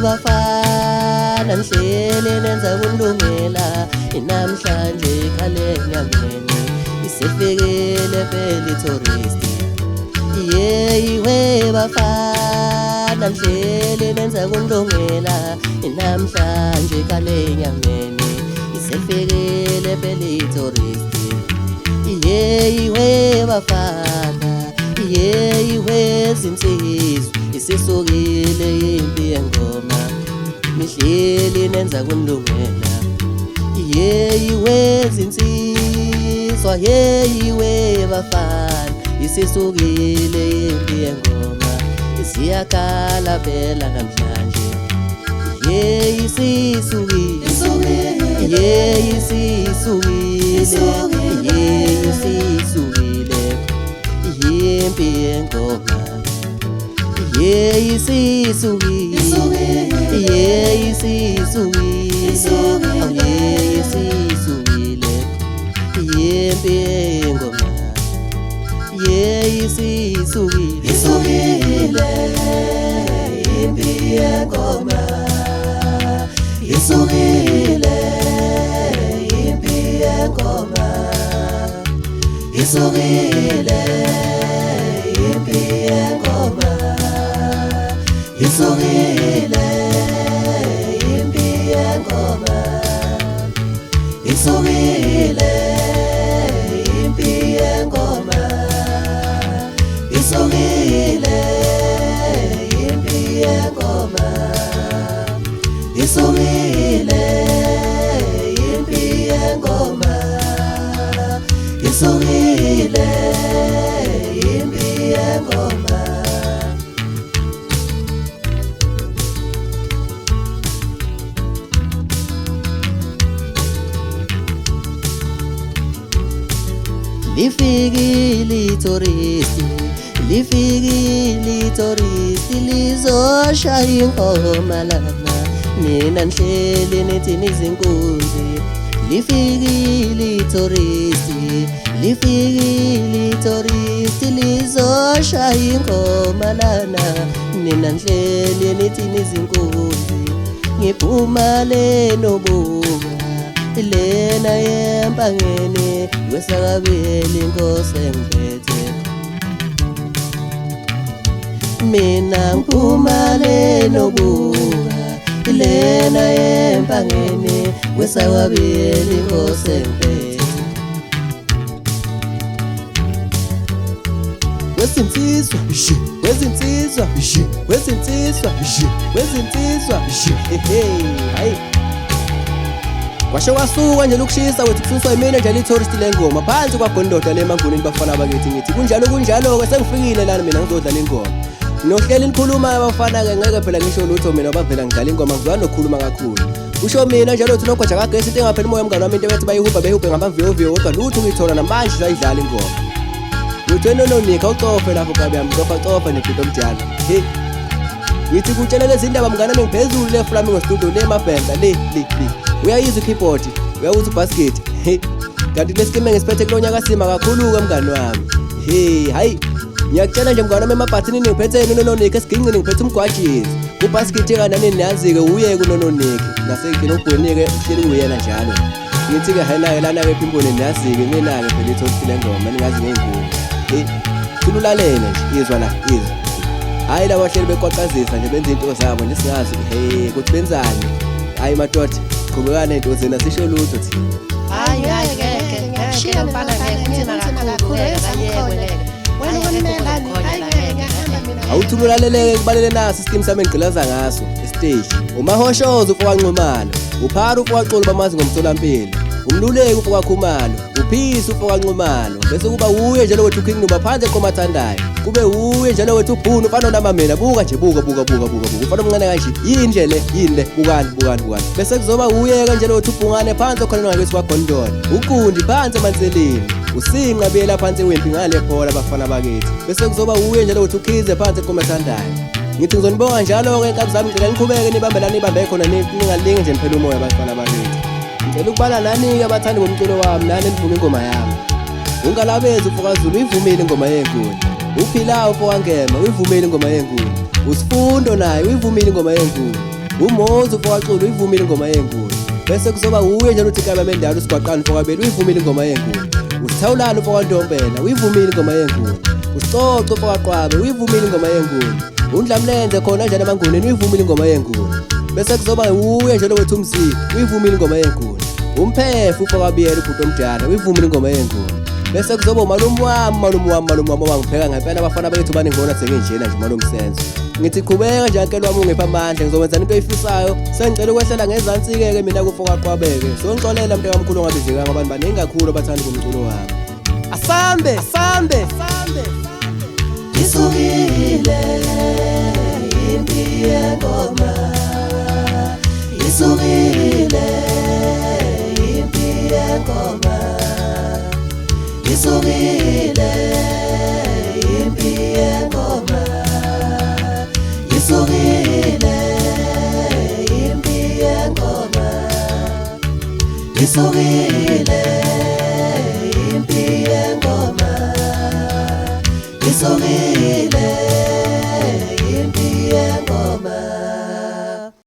bafana nihlele nenza kulungela namhlanje ikhale enyangeni isifikile phela itourist iwe bafana nihlele nenza kulungela namhlanje ikhale enyangeni isifikile phela itourist iwe bafana iwe zinsizwa isisukile impi yengoma nihleli nenza kulungela iwe zinsizwa iwe bafana isisukile impi yengoma isiyakhala phela namhlanje isisukile isisukile impi yengoma isisukile impi yengoma isisukile impi yengoma isukile impi yengoma isukile impi yengoma isukile impi yengoma isukile impi yengoma isukile impi yengoma isukile impi yengoma isukile impi yengoma lifikile itourist lizoshaya ingoma lana nina nihleli nithi nizinkunzi lifikile itourist lizoshaya ingoma lana nina nihleli nithi nizinkunzi ngiphuma lenobuka lena yempangeni kwesakabili inkosi engiphethe mina ngiphuma lenobuka lena yempangeni kwesakabili inkosi engiphethe kwezinsizwa hayi kwasho kwasuka nje lokushisa wethu kususwa yimina nje itourist lengoma phansi kwagondoda lemangunini bafana bakithi ngithi kunjalo ke sengifikile lana mina ngizodlala ingoma nohleli nikhuluma abafana ke ngeke phela ngisho lutho mina bavela ngidlala ingoma ngizwana nokukhuluma kakhulu usho mina njalo uthi nogoja kagesi into engapheli moya umngane wami into bethi bayihubhe ngabamviyo kodwa lutho ngithola namanje sayidlala ingoma uthi nonika ucofe lapho kabi yami cofa nebhito omjala ngithi kutshela lezi ndaba mngane wami ngiphezulu le Flamingo studio le mabhenda le uyayizwa ikeyboard uyawuza ubasket kanti lesikeme ngisiphethe kulonyaka sima kakhulu ke mngane wami hayi ngiyakutshela nje mngane wami emabhathini ngiphethe nononika esiginqini ngiphethe umgwajisi ubasket kanani niyazi ke uye kunononika nasekini ubhonike uhleli uyena njalo ngithi ke hayina lana ke phimbone niyazi ke mina ke phela itourist lengoma ningazi ngeengubo kululalele nje izwa la izwa hayi la bahleli beqoqazisa nje benza into zabo nisingazi kuthi benzani hayi madoda qhubekana into zena sisho lutho thina hayi ngeke ngishiya mfana ngeke kakhulu ngeke wena unemengani awuthulaleleke kubalele naso system sami engqilaza ngaso stage umahoshozo ufokanqumalo uphara ufokaxolo bamazi ngomtholampilo umluleki ufokakhumalo uphisa ufokanqumalo bese kuba uye njalo wethu king nobaphandle qomathandayo kube uye njalo wethu ubhunu ufana namamela buka nje buka ufana omncane kanje yini bukani bese kuzoba uyeka njalo wethu ubhungane phansi khona ngabethi kwagondona uqundi phansi emanseleni usinqa bela phansi wempi ngale phola bafana bakithi bese kuzoba uye njalo wethu ukhize phansi qomathandayo ngithi ngizonibonga njalo ke inkazi zami ngicela niqhubeke nibambe khona ningalingi nje niphela umoya bafana bakithi ngicela ukubala nani abathandi bomculo wami nani nivume ingoma yami ungalabezi uFokazulu uyivumile ingoma yenkuni uphilayo uFokangema uyivumile ingoma yenkuni usifundo naye uyivumile ingoma yenkuni uMozi uFakaxulu uyivumile ingoma yenkulu, bese kuzoba uye njalo uthi kaMamendala uSigwaqana uFakabeli uyivumile ingoma yenkulu, uSithawulala uFakaNtombela uyivumile ingoma yenkulu, uSicoco uFakaqwabe uyivumile ingoma yenkulu, uNdlamlenze khona njalo eManguneni uyivumile ingoma yenkulu, bese kuzoba uye njalo wethu uMziki uyivumile ingoma yenkulu, uMphefu uFakabiyela ubhuti omdala uyivumile ingoma yenkulu, bese kuzoba umalume wami wangipheka ngempela abafana bethu baningona sekunjena nje umalume Senzo. Ngithi qhubeka nje ankelo wami ungipha amandla ngizokwenza into oyifisayo, sengicela ukwehlela ngezansi-ke mina kufokaqwabeke, songixolela mntu kamkhulu ongabizekanga abantu baningi kakhulu abathanda kumculo wami. Asambe Isukile impi yengoma, isukile impi yengoma, isukile impi yengoma, isukile impi yengoma, isukile impi yengoma, isukile